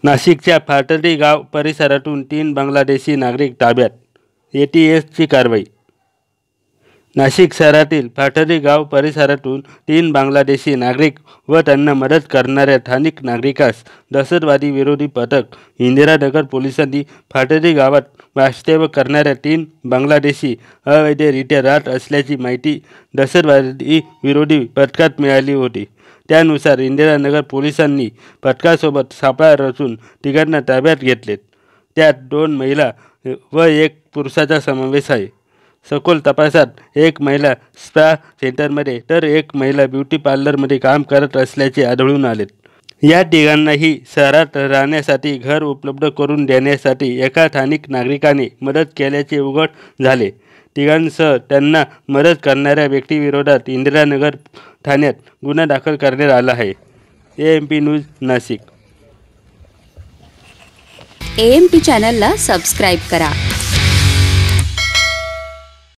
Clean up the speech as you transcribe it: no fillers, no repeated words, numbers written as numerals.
नाशिकच्या फाटडी गाव परिसरातून 3 बांगलादेशी नागरिक ताब्यात, ATSची कारवाई। नाशिक शहरातील फाटडी गाव परिसरातून 3 बांगलादेशी नागरिक व त्यांना मदत करणाऱ्या स्थानिक नागरिकास दहशतवादी विरोधी पथक इंदिरानगर पोलिसांनी फाटडी गावात वास्तव्य करणाऱ्या 3 बांगलादेशी अवैधरित्या राहत असल्याची माहिती दहशतवादी विरोधी पथकात मिळाली होती। त्यानुसार इंदिरानगर पोलिसांनी पथकासोबत सापळा रचून तिघांना ताब्यात घेतले। त्यात 2 महिला व 1 पुरुषाचा समावेश आहे। सखोल तपासात 1 महिला स्पा सेंटरमध्ये तर 1 महिला ब्युटी पार्लरमध्ये काम करत असल्याचे आढळून आले। या तिघांनाही शहरात राहण्यासाठी घर उपलब्ध करून देण्यासाठी एका स्थानिक नागरिकाने मदत केल्याचे उघड झाले। तिघांसह त्यांना मदत करणाऱ्या व्यक्तीविरोधात इंदिरानगर ठाण्यात गुन्हा दाखल करण्यात आला आहे। AMP news Nashik. AMP चॅनलला सबस्क्राईब करा।